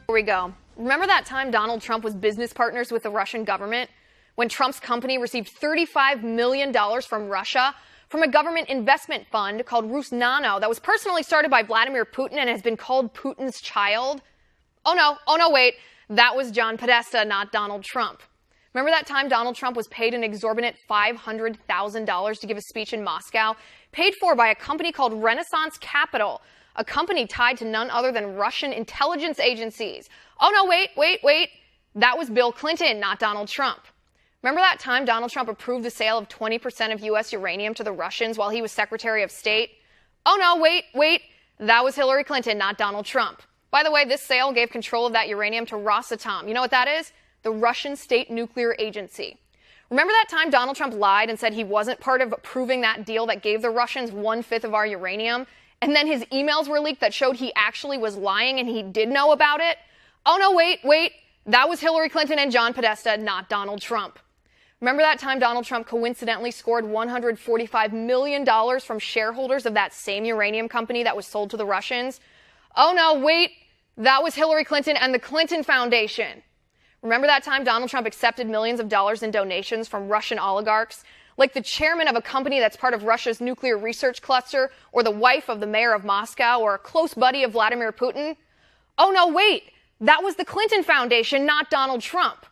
Here we go. Remember that time Donald Trump was business partners with the Russian government? When Trump's company received $35 million from Russia from a government investment fund called Rusnano that was personally started by Vladimir Putin and has been called Putin's child? Oh no, wait. That was John Podesta, not Donald Trump. Remember that time Donald Trump was paid an exorbitant $500,000 to give a speech in Moscow, paid for by a company called Renaissance Capital, a company tied to none other than Russian intelligence agencies? Oh no, wait. That was Bill Clinton, not Donald Trump. Remember that time Donald Trump approved the sale of 20% of U.S. uranium to the Russians while he was Secretary of State? Oh no, wait. That was Hilary Clinton, not Donald Trump. By the way, this sale gave control of that uranium to Rosatom. You know what that is? The Russian state nuclear agency. Remember that time Donald Trump lied and said he wasn't part of approving that deal that gave the Russians 1/5 of our uranium? And then his emails were leaked that showed he actually was lying and he did know about it? Oh no, wait. That was Hilary Clinton and John Podesta, not Donald Trump. Remember that time Donald Trump coincidentally scored $145 million from shareholders of that same uranium company that was sold to the Russians? Oh no, wait. That was Hillary Clinton and the Clinton Foundation. Remember that time Donald Trump accepted millions of dollars in donations from Russian oligarchs, like the chairman of a company that's part of Russia's nuclear research cluster, or the wife of the mayor of Moscow, or a close buddy of Vladimir Putin? Oh no, wait. That was the Clinton Foundation, not Donald Trump.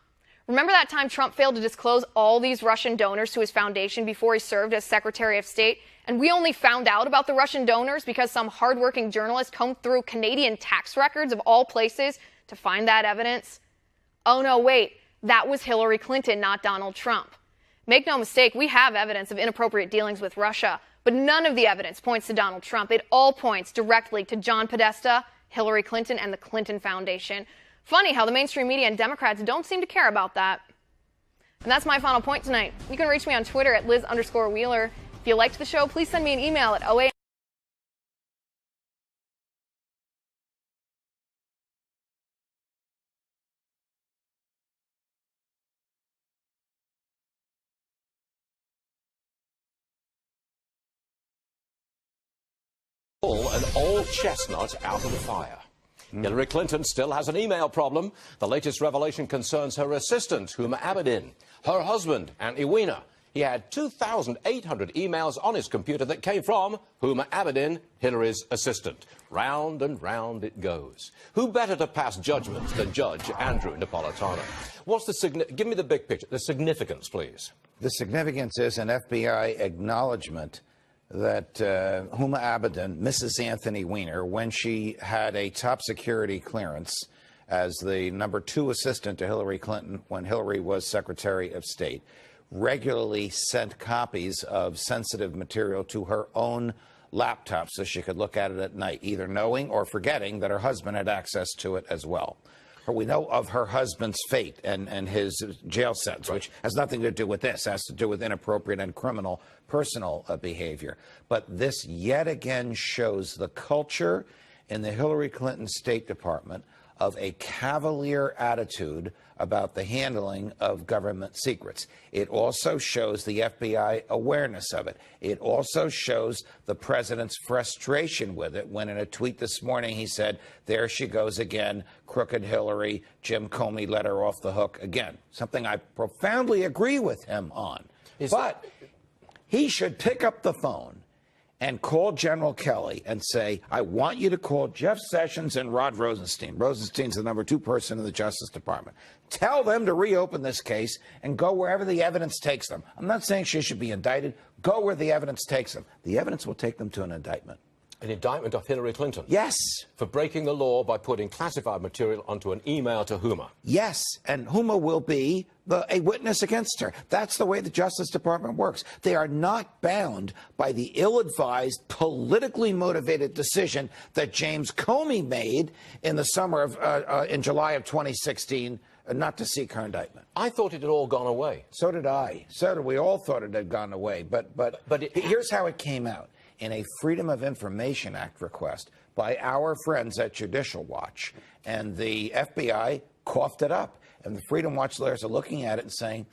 Remember that time Trump failed to disclose all these Russian donors to his foundation before he served as Secretary of State? And we only found out about the Russian donors because some hardworking journalist combed through Canadian tax records of all places to find that evidence? Oh no, wait. That was Hillary Clinton, not Donald Trump. Make no mistake, we have evidence of inappropriate dealings with Russia, but none of the evidence points to Donald Trump. It all points directly to John Podesta, Hillary Clinton, and the Clinton Foundation. Funny how the mainstream media and Democrats don't seem to care about that. And that's my final point tonight. You can reach me on Twitter at Liz_Wheeler. If you liked the show, please send me an email at OA. Pull an old chestnut out of the fire. Hilary Clinton still has an email problem. The latest revelation concerns her assistant, Huma Abedin. Her husband, Anthony Weiner. He had 2,800 emails on his computer that came from Huma Abedin, Hillary's assistant. Round and round it goes. Who better to pass judgment than Judge Andrew Napolitano? What's the give me the big picture, the significance, please. The significance is an FBI acknowledgement that Huma Abedin, Mrs. Anthony Weiner, when she had a top security clearance as the #2 assistant to Hillary Clinton when Hillary was Secretary of State, regularly sent copies of sensitive material to her own laptop so she could look at it at night, either knowing or forgetting that her husband had access to it as well. We know of her husband's fate and his jail sentence, which has nothing to do with this. It has to do with inappropriate and criminal personal behavior. But this yet again shows the culture in the Hillary Clinton State Department of a cavalier attitude about the handling of government secrets. It also shows the FBI awareness of it. It also shows the president's frustration with it when in a tweet this morning he said, there she goes again, crooked Hillary, Jim Comey let her off the hook again. Something I profoundly agree with him on. But he should pick up the phone and call General Kelly and say, I want you to call Jeff Sessions and Rod Rosenstein. Rosenstein's the #2 person in the Justice Department. Tell them to reopen this case and go wherever the evidence takes them. I'm not saying she should be indicted. Go where the evidence takes them. The evidence will take them to an indictment. An indictment of Hillary Clinton? Yes. For breaking the law by putting classified material onto an email to Huma? Yes, and Huma will be a witness against her. That's the way the Justice Department works. They are not bound by the ill-advised, politically motivated decision that James Comey made in the summer of, in July of 2016, not to seek her indictment. I thought it had all gone away. So did I. So did we. All thought it had gone away. But here's how it came out. In a Freedom of Information Act request by our friends at Judicial Watch, and the FBI coughed it up. And the Freedom Watch lawyers are looking at it and saying,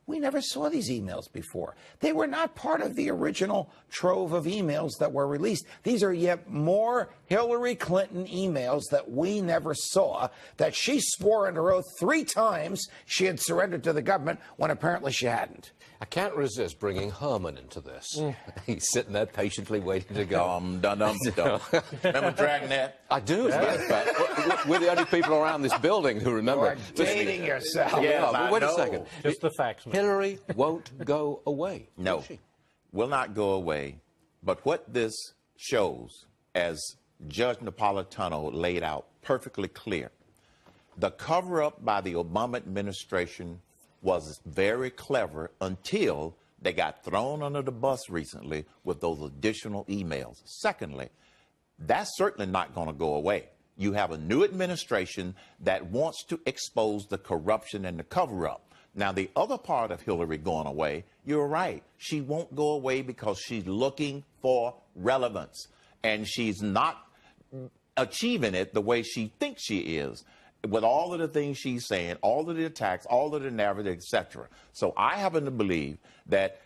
We never saw these emails before. They were not part of the original trove of emails that were released. These are yet more Hillary Clinton emails that we never saw, that she swore under oath 3 times she had surrendered to the government when apparently she hadn't. I can't resist bringing Herman into this. He's sitting there patiently waiting to go. Remember Dragnet? I do, as a matter of fact. We're the only people around this building who remember. You're dating yourself. Yes, but wait a second. Just the facts, man. Hillary won't go away. No, will she? will not go away. But what this shows, as Judge Napolitano laid out perfectly clear, the cover-up by the Obama administration was very clever until they got thrown under the bus recently with those additional emails. Secondly, that's certainly not going to go away. You have a new administration that wants to expose the corruption and the cover-up. Now, the other part of Hillary going away, you're right. She won't go away because she's looking for relevance, and she's not achieving it the way she thinks she is, with all of the things she's saying, all of the attacks, all of the narrative, etc. So I happen to believe that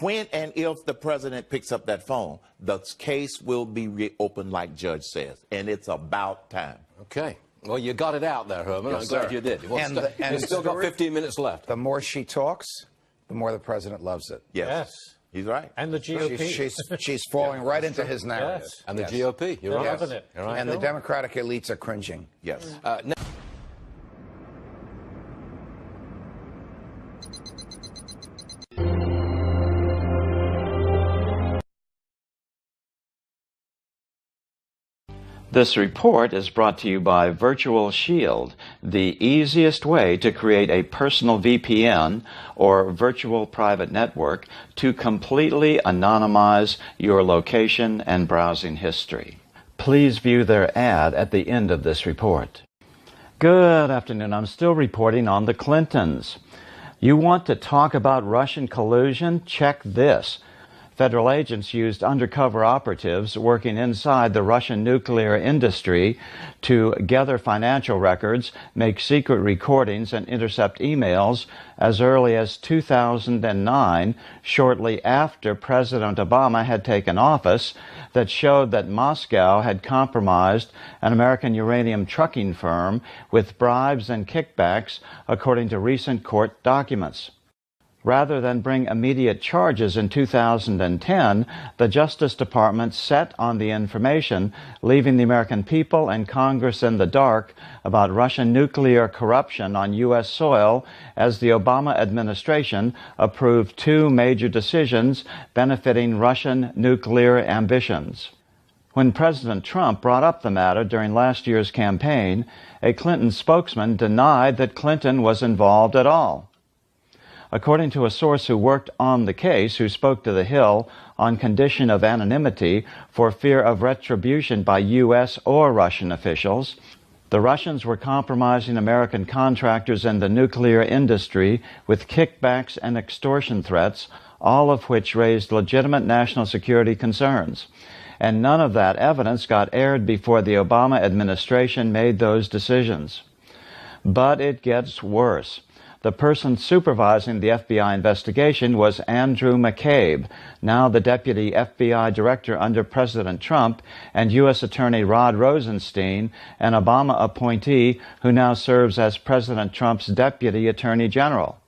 when and if the president picks up that phone, the case will be reopened like Judge says, and it's about time. Okay. Well, you got it out there, Herman. Yes, I'm glad sir. you did. And Still got 15 minutes left. The more she talks, the more the president loves it. Yes. He's right. And the GOP. She's falling right into his narrative. Yes. And the Yes. GOP. You're They're right. loving it. You're right. And the Democratic elites are cringing. Yes. Now This report is brought to you by Virtual Shield, the easiest way to create a personal VPN or virtual private network to completely anonymize your location and browsing history. Please view their ad at the end of this report. Good afternoon. I'm still reporting on the Clintons. You want to talk about Russian collusion? Check this. Federal agents used undercover operatives working inside the Russian nuclear industry to gather financial records, make secret recordings, and intercept emails as early as 2009, shortly after President Obama had taken office, that showed that Moscow had compromised an American uranium trucking firm with bribes and kickbacks, according to recent court documents. Rather than bring immediate charges in 2010, the Justice Department sat on the information, leaving the American people and Congress in the dark about Russian nuclear corruption on U.S. soil as the Obama administration approved 2 major decisions benefiting Russian nuclear ambitions. When President Trump brought up the matter during last year's campaign, a Clinton spokesman denied that Clinton was involved at all. According to a source who worked on the case, who spoke to The Hill on condition of anonymity for fear of retribution by U.S. or Russian officials, the Russians were compromising American contractors in the nuclear industry with kickbacks and extortion threats, all of which raised legitimate national security concerns. And none of that evidence got aired before the Obama administration made those decisions. But it gets worse. The person supervising the FBI investigation was Andrew McCabe, now the deputy FBI director under President Trump, and U.S. Attorney Rod Rosenstein, an Obama appointee who now serves as President Trump's deputy attorney general.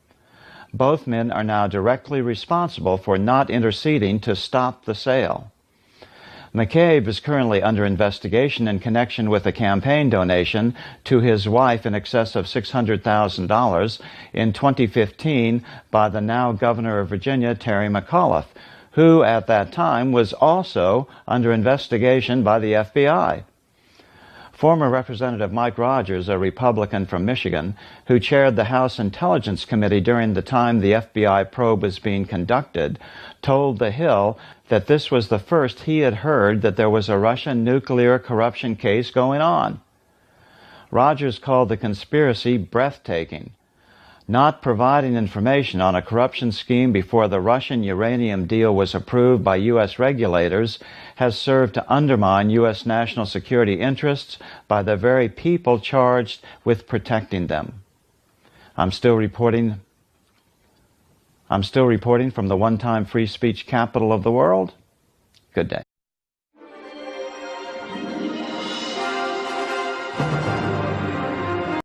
Both men are now directly responsible for not interceding to stop the sale. McCabe is currently under investigation in connection with a campaign donation to his wife in excess of $600,000 in 2015 by the now governor of Virginia, Terry McAuliffe, who at that time was also under investigation by the FBI. Former Representative Mike Rogers, a Republican from Michigan, who chaired the House Intelligence Committee during the time the FBI probe was being conducted, told The Hill that this was the first he had heard that there was a Russian nuclear corruption case going on. Rogers called the conspiracy breathtaking. Not providing information on a corruption scheme before the Russian uranium deal was approved by U.S. regulators has served to undermine U.S. national security interests by the very people charged with protecting them. I'm still reporting I'm still reporting from the one-time free speech capital of the world. Good day.